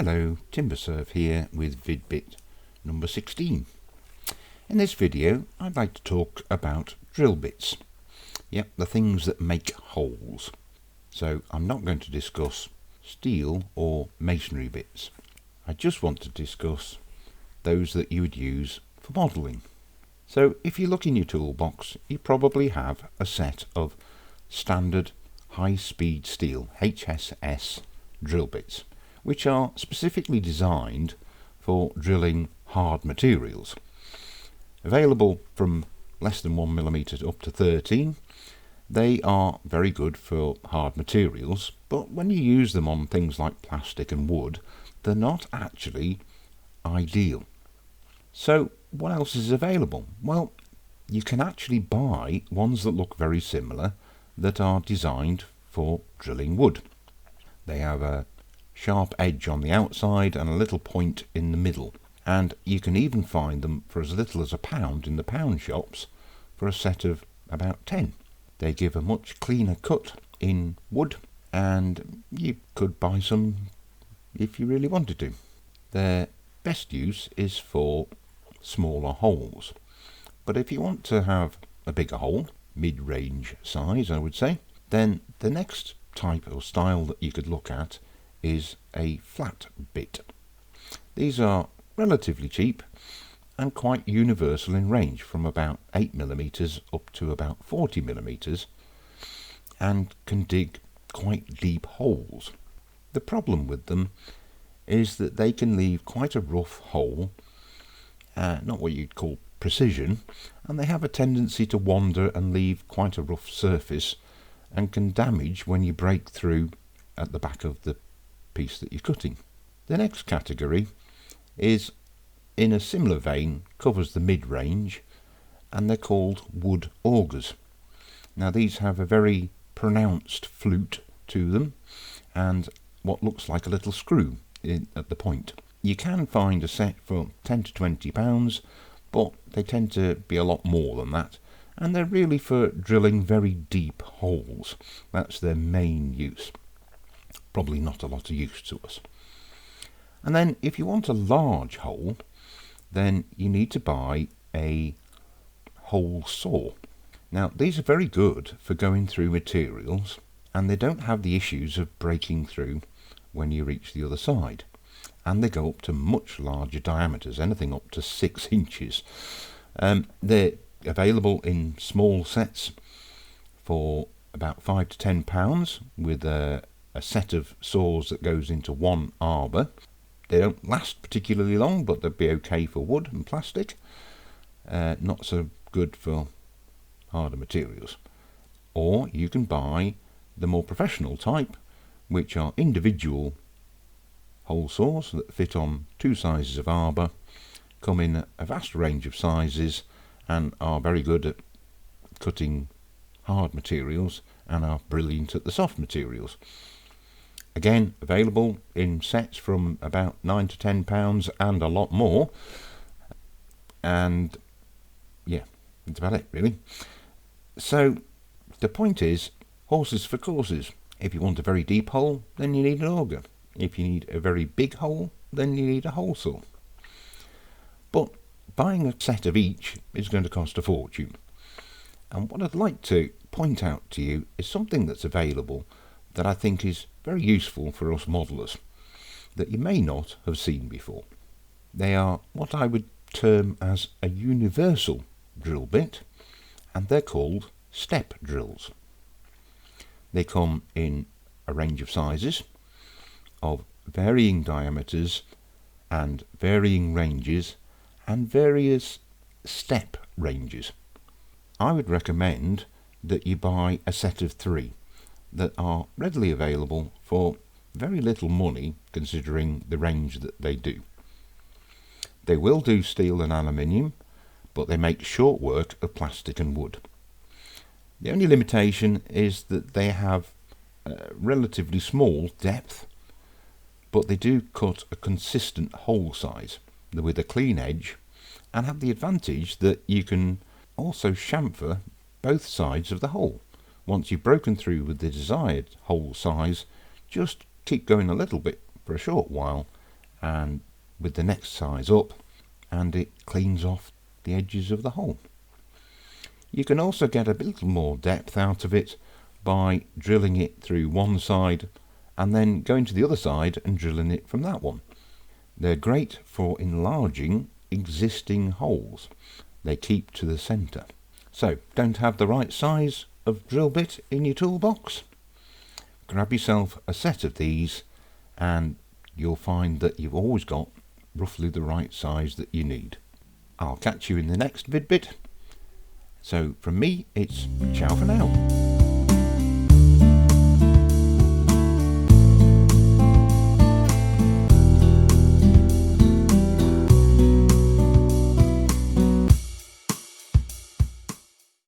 Hello, TimberSurf here with Vid Bit number 16. In this video I'd like to talk about drill bits. Yep, the things that make holes. So I'm not going to discuss steel or masonry bits. I just want to discuss those that you would use for modelling. So if you look in your toolbox, you probably have a set of standard high-speed steel HSS drill bits, which are specifically designed for drilling hard materials. Available from less than 1mm up to 13, they are very good for hard materials, but when you use them on things like plastic and wood, they're not actually ideal. So what else is available? Well, you can actually buy ones that look very similar that are designed for drilling wood. They have a sharp edge on the outside and a little point in the middle, and you can even find them for as little as £1 in the pound shops for a set of about 10. They give a much cleaner cut in wood, and you could buy some if you really wanted to. Their best use is for smaller holes, but if you want to have a bigger hole, mid-range size I would say, then the next type or style that you could look at is a flat bit. These are relatively cheap and quite universal in range, from about 8mm up to about 40mm, and can dig quite deep holes. The problem with them is that they can leave quite a rough hole, not what you'd call precision, and they have a tendency to wander and leave quite a rough surface and can damage when you break through at the back of the piece that you're cutting. The next category is in a similar vein, covers the mid-range, and they're called wood augers. Now these have a very pronounced flute to them and what looks like a little screw at the point. You can find a set for £10 to £20, but they tend to be a lot more than that, and they're really for drilling very deep holes. That's their main use. Probably not a lot of use to us. And then if you want a large hole, then you need to buy a hole saw. Now these are very good for going through materials, and they don't have the issues of breaking through when you reach the other side, and they go up to much larger diameters, anything up to 6 inches. They're available in small sets for about £5 to £10 with a set of saws that goes into one arbor. They don't last particularly long, but they'd be okay for wood and plastic. Not so good for harder materials. Or you can buy the more professional type, which are individual hole saws that fit on 2 sizes of arbor, come in a vast range of sizes, and are very good at cutting hard materials and are brilliant at the soft materials. Again, available in sets from about £9 to £10 and a lot more. And yeah, that's about it really. So the point is, horses for courses. If you want a very deep hole, then you need an auger. If you need a very big hole, then you need a hole saw. But buying a set of each is going to cost a fortune. And what I'd like to point out to you is something that's available that I think is very useful for us modellers, that you may not have seen before. They are what I would term as a universal drill bit, and they're called step drills. They come in a range of sizes, of varying diameters and varying ranges and various step ranges. I would recommend that you buy a set of 3 that are readily available for very little money considering the range that they do. They will do steel and aluminium, but they make short work of plastic and wood. The only limitation is that they have a relatively small depth, but they do cut a consistent hole size with a clean edge, and have the advantage that you can also chamfer both sides of the hole. Once you've broken through with the desired hole size, just keep going a little bit for a short while and with the next size up, and it cleans off the edges of the hole. You can also get a little more depth out of it by drilling it through one side and then going to the other side and drilling it from that one. They're great for enlarging existing holes. They keep to the centre. So, don't have the right size of drill bit in your toolbox? Grab yourself a set of these and you'll find that you've always got roughly the right size that you need. I'll catch you in the next vid bit. So from me, it's ciao for now.